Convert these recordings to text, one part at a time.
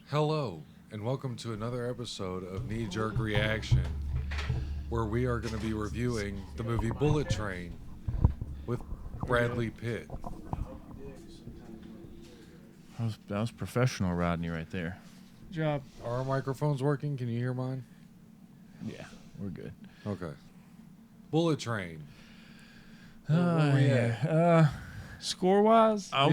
Hello, and welcome to another episode of Knee Jerk Reaction, where we are going to be reviewing the movie Bullet Train with Bradley Pitt. That was professional, Rodney, right there. Good job. Are our microphones working? Can you hear mine? Yeah, we're good. Okay. Bullet Train. Where we at? Score wise, I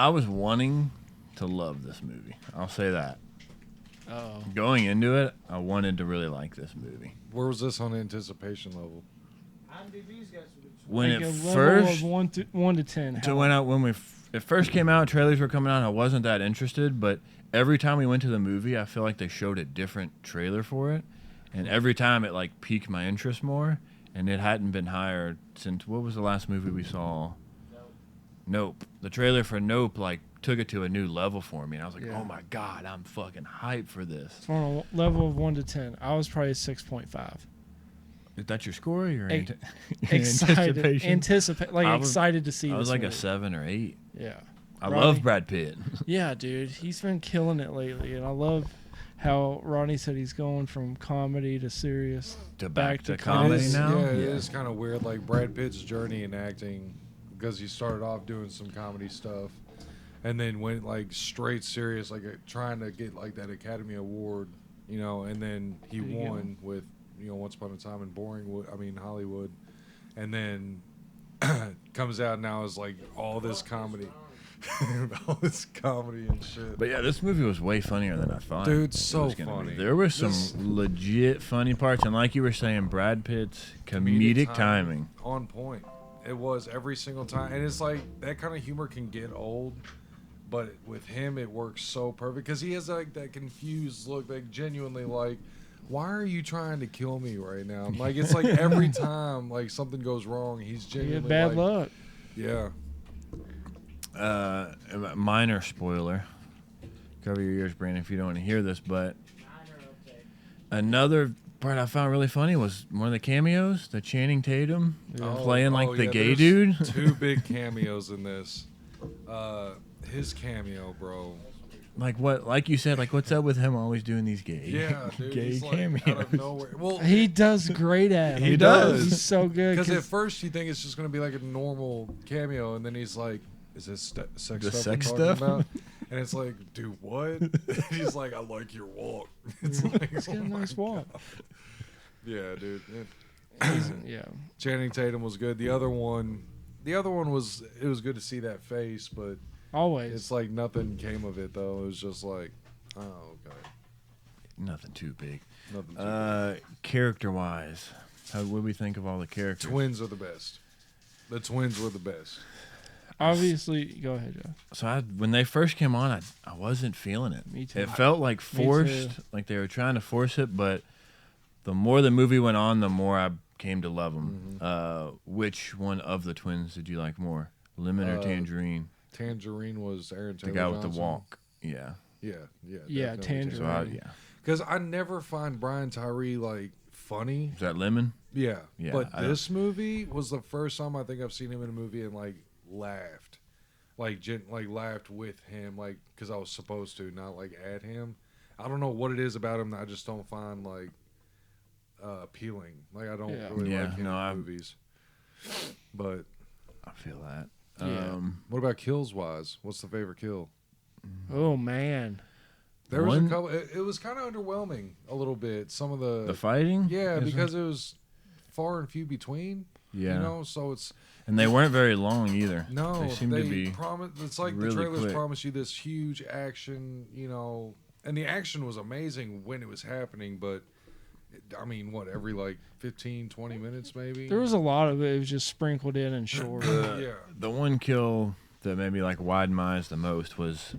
was wanting to love this movie. I'll say that. oh, Going into it, I wanted to really like this movie. Where was this on the anticipation level? When like it a level first of 1 to 10. it first came out, trailers were coming out. I wasn't that interested, but every time we went to the movie, I feel like they showed a different trailer for it, and every time it like piqued my interest more. And it hadn't been higher since, what was the last movie we saw? Nope. The trailer for Nope like took it to a new level for me, and I was like, Yeah. oh my god, I'm fucking hyped for this. It's on a level of 1 to 10. I was probably a 6.5. Is that your score? Or your Excited, anticipation? excited to see. I was this like movie. a 7 or 8. Yeah. I Rodney? love Brad Pitt. Yeah, dude, he's been killing it lately, and I love how Rodney said he's going from comedy to serious. Back to It comedy is- now? Yeah, it is kind of weird. Like Brad Pitt's journey in acting, because he started off doing some comedy stuff, and then went like straight serious, like trying to get like that Academy Award, and then he There you go. won with Once Upon a Time in Hollywood, and then comes out now as like all this comedy. All this comedy and shit. But yeah, this movie was way funnier than I thought. Dude, it so was gonna be. funny. There were some This- legit funny parts, and like you were saying, Brad Pitt's comedic timing. on point. It was every single time, and it's like that kind of humor can get old, but with him it works so perfect because he has like that confused look, like genuinely like, why are you trying to kill me right now? Like it's like every time like something goes wrong, he's You genuinely get bad like, luck. yeah. Minor spoiler. Cover your ears, Brandon, if you don't want to hear this. But another part I found really funny was one of the cameos, the Channing Tatum playing like the yeah, gay there's dude. Two big cameos in this. His cameo, bro. Like what? Like you said, like what's up with him always doing these gay, Yeah, dude. gay He's like cameos? out of nowhere. Well, He does great at it. He does. He's so good. because at first you think it's just gonna be like a normal cameo, and then he's like, "Is this sex The stuff sex I'm talking stuff? about?" And it's like, "Dude, what?" He's like, "I like your walk." It's like, He's got a oh my nice walk. God. Yeah, dude. Yeah. Channing Tatum was good. The other one was it was good to see that face, but Always. it's like nothing came of it though. It was just like, oh, okay, Nothing too big. nothing. Too Character wise, what do we think of all the characters? Twins are the best. The twins were the best. Obviously, go ahead, Joe. So when they first came on, I wasn't feeling it. Me too. It felt like forced, like they were trying to force it. But the more the movie went on, the more I came to love them. Which one of the twins did you like more, Lemon or Tangerine? Tangerine was Aaron Taylor The guy with Johnson. the walk. Yeah. Yeah. Yeah, definitely Tangerine. Yeah. Because I never find Brian Tyree like funny. Is that Lemon? Yeah. Yeah, But I this movie was the first time I think I've seen him in a movie and like laughed, like laughed with him, like because I was supposed to, not like at him. I don't know what it is about him that I just don't find like appealing. Like I don't really Yeah, like him no, in movies. But I feel that. Yeah. what about kills wise? What's the favorite kill? Oh, man. There was a One- couple. It was kind of underwhelming a little bit. Some of The fighting? yeah, Is because it was far and few between. Yeah. So it's And they weren't very long either. no. They seem to be It's like really the trailers quick. promise you this huge action, and the action was amazing when it was happening. But I mean, what every like 15, 20 minutes maybe. There was a lot of it. It was just sprinkled in and short. yeah. The one kill that made me like widen my eyes the most was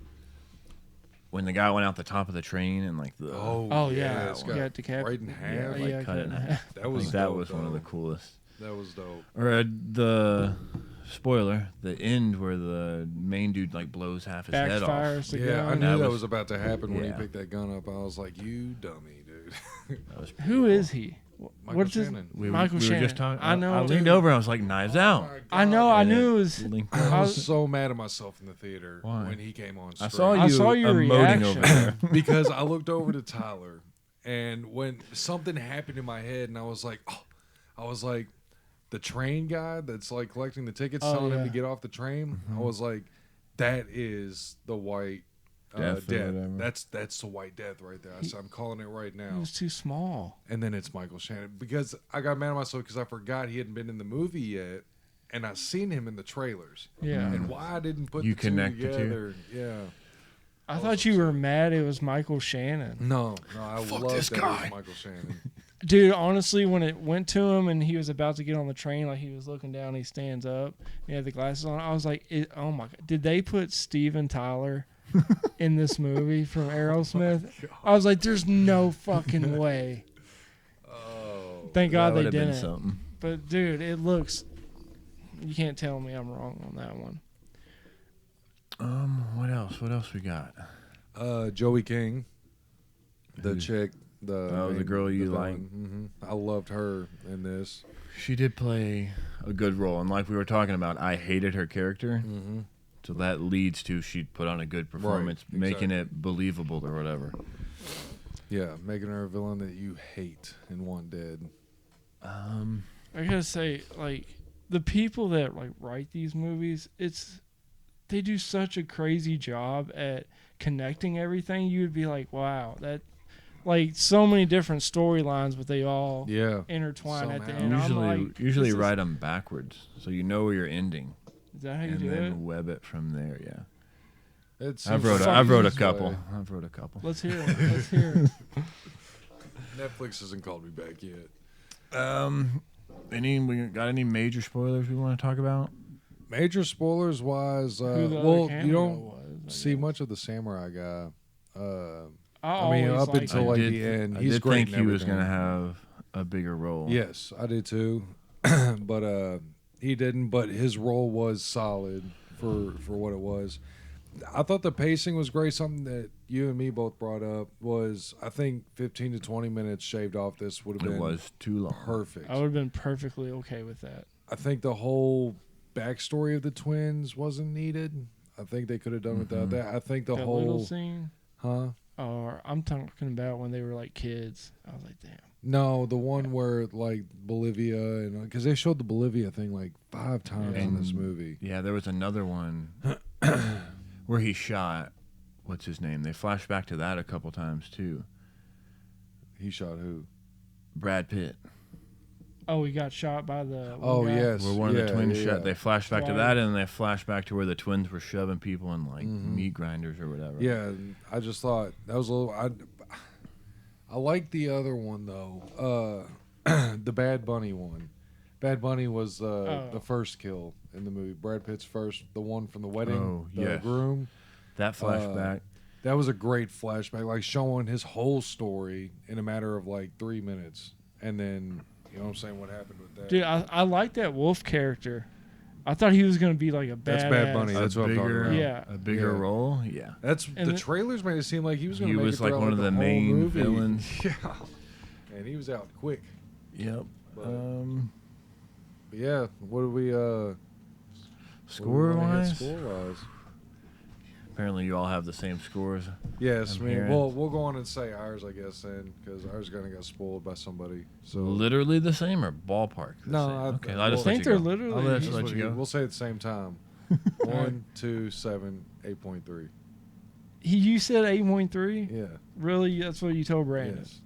when the guy went out the top of the train and like the Oh, yeah. it's He got decap- right in half. Yeah, like cut it in half. That I was think that dope, was one of the though. coolest. That was dope. Or the spoiler, the end where the main dude like blows half his head off. Backfires the Yeah, I gun. knew That that was- was about to happen when he yeah. picked that gun up. I was like, "You dummy, dude." That was Who is he? Michael What's his Shannon. Michael we were Shannon. just talking. I know. I leaned over. And I was like, Knives Out. my I know. God. I And knew it it was. linked I up. was so mad at myself in the theater Why? when he came on I screen. saw you I saw your emoting reaction. over there. Because I looked over to Tyler, and when something happened in my head, and I was like, the train guy that's like collecting the tickets, Oh, telling him yeah. to get off the train. I was like, that is the white Death or death. whatever. That's the white death right there. I said, I'm calling it right He now. was too small. And then it's Michael Shannon, because I got mad at myself because I forgot he hadn't been in the movie yet, and I seen him in the trailers. Yeah. And why I didn't put You the two connect the two? together? Yeah. I was thought you were upset. mad it was Michael Shannon. No, I Fuck love this that it guy. was Michael Shannon. Dude, honestly, when it went to him and he was about to get on the train, like he was looking down, he stands up, he had the glasses on. I was like, oh my God. Did they put Steven Tyler in this movie from Aerosmith? I was like, there's no fucking way. Oh, Thank God That they would have been didn't. something. But dude, it looks. You can't tell me I'm wrong on that one. What else? What else we got? Joey King, the Who? chick, the girl you like. I loved her in this. She did play a good role, and like we were talking about, I hated her character. Mm-hmm. So that leads to she put on a good performance, making exactly. it believable or whatever. Yeah, making her a villain that you hate and want dead. I gotta say, like, the people that like write these movies, they do such a crazy job at connecting everything. You would be like, wow, that, like, so many different storylines, but they all Yeah, intertwine at the Somehow. end. I'm like, Usually this is- write them backwards, so you know where you're ending, Is that how you and do then it? web it from there. Yeah, it I've seems wrote like a this couple. way. I've wrote a couple. Let's hear it. Let's hear it. Netflix hasn't called me back yet. We got any major spoilers we want to talk about? Major spoilers wise, Who the other well, you cameo don't was, I see guess. much of the samurai guy. I mean, always up liked until him. like the end, I he's did great. think in he was everything. going to have a bigger role. Yes, I did too, but he didn't. But his role was solid for what it was. I thought the pacing was great. Something that you and me both brought up was, I think 15 to 20 minutes shaved off this would have It been was too long. perfect. I would have been perfectly okay with that. I think the whole backstory of the twins wasn't needed. I think they could have done without that. I think the That whole, little scene. huh? Or I'm talking about when they were like kids. I was like, damn. No, the one where like Bolivia, and because they showed the Bolivia thing like 5 times in this And- movie. Yeah, there was another one where he shot. What's his name? They flashed back to that a couple times too. He shot who? Brad Pitt. Oh, he got shot by the. one Oh guy? yes, Where one of the twins yeah, shot. yeah. They flashed back to Why? that, and they flashed back to where the twins were shoving people in like Mhm. meat grinders or whatever. Yeah, and I just thought that was a little. I like the other one though. The Bad Bunny one. Bad Bunny was the first kill in the movie. Brad Pitt's first, the one from the wedding, Oh, the yes. groom. That flashback. That was a great flashback, like showing his whole story in a matter of like 3 minutes, and then you know what I'm saying, what happened with that. Dude, I like that Wolf character. I thought he was gonna be like a badass. That's Bad Bunny. That's what I'm talking about. Yeah. A bigger Yeah. role. Yeah. That's And the it- trailers made it seem like he was going He to make was it like throughout, one of the whole main movie. villains. Yeah, and he was out quick. Yep. But, But yeah, what do we score wise, Score wise. apparently you all have the same scores. Yes, I'm I mean, hearing- we'll go on and say ours, I guess, then, because ours gonna get spoiled by somebody. So Literally the same or ballpark? The No, same? I- okay. well, I'll I just think let they're you go. literally. I'll That's just what let you go. we'll say at the same time. 1, 2, 7, 8.3. You said 8.3. Yeah. Really? That's what you told Brandon. Yes.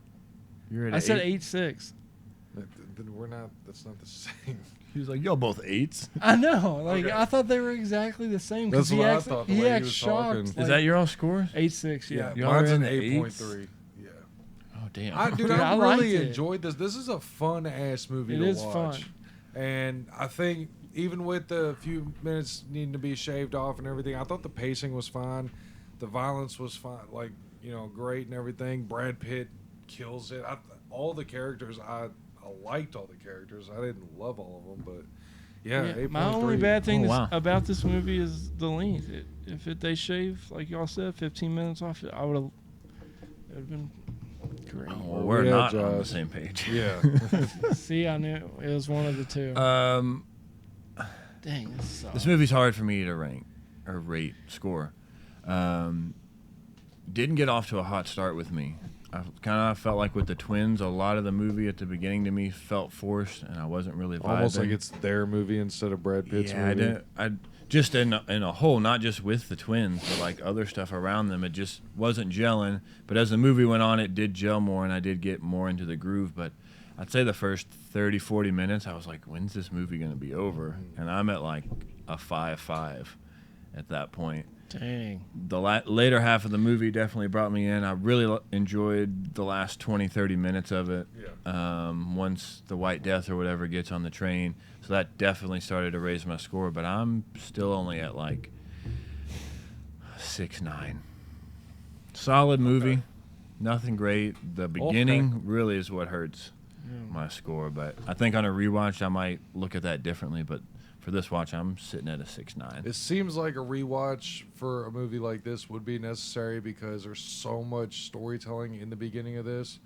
You're at I said 8. 8.6. Then we're not. That's not the same. He was like, y'all both 8s. I know. Like Okay. I thought they were exactly the same. 'Cause That's he what I acts, thought, the He way he acts was shocked. talking. Like, Is that your all scores? 8.6? Yeah. Y'all Mine's are an in the 8.3. Yeah. Oh damn. Dude, Dude, I I liked really it. enjoyed this. This is a fun ass movie It to is watch. fun. And I think even with the few minutes needing to be shaved off and everything, I thought the pacing was fine. The violence was fine, like, you know, great and everything. Brad Pitt kills it. All the characters, I liked all the characters. I didn't love all of them, but yeah, 8.3. My only bad thing Oh, wow. about this movie is the length. If they shave, like y'all said, 15 minutes off it, I would have. It would have been agree. Well, we're Yeah, not on the Josh. same page. Yeah. See, I knew it was one of the two. Dang, this sucks. This movie's hard for me to rank or rate, score. Didn't get off to a hot start with me. I kind of felt like with the twins, a lot of the movie at the beginning to me felt forced, and I wasn't really vibing. Almost like it's their movie instead of Brad Pitt's movie. I just in a whole, not just with the twins, but like other stuff around them, it just wasn't gelling. But as the movie went on, it did gel more, and I did get more into the groove. But I'd say the first 30, 40 minutes, I was like, when's this movie going to be over? And I'm at like a 5.5 at that point. Dang. The later half of the movie definitely brought me in. I really enjoyed the last 20, 30 minutes of it. Yeah. Once the White Death or whatever gets on the train. So that definitely started to raise my score, but I'm still only at like 6.9. Solid movie. Okay. Nothing great. The beginning really is what hurts my score, but I think on a rewatch I might look at that differently, but for this watch, I'm sitting at a 6.9. It seems like a rewatch for a movie like this would be necessary because there's so much storytelling in the beginning of this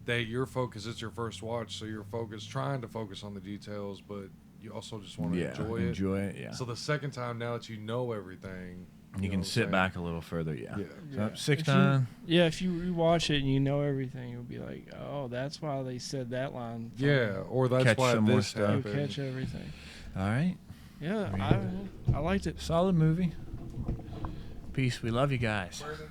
that your focus is your first watch, so you're trying to focus on the details, but you also just want to enjoy it. Yeah. So the second time, now that you know everything, you can sit back a little further, yeah. Yeah. So 6.9. If you rewatch it and you know everything, you'll be like, oh, that's why they said that line. Yeah, or that's Catch why some more this stuff. You happened. catch everything. All right. Yeah, I liked it. Solid movie. Peace. We love you guys. Brandon,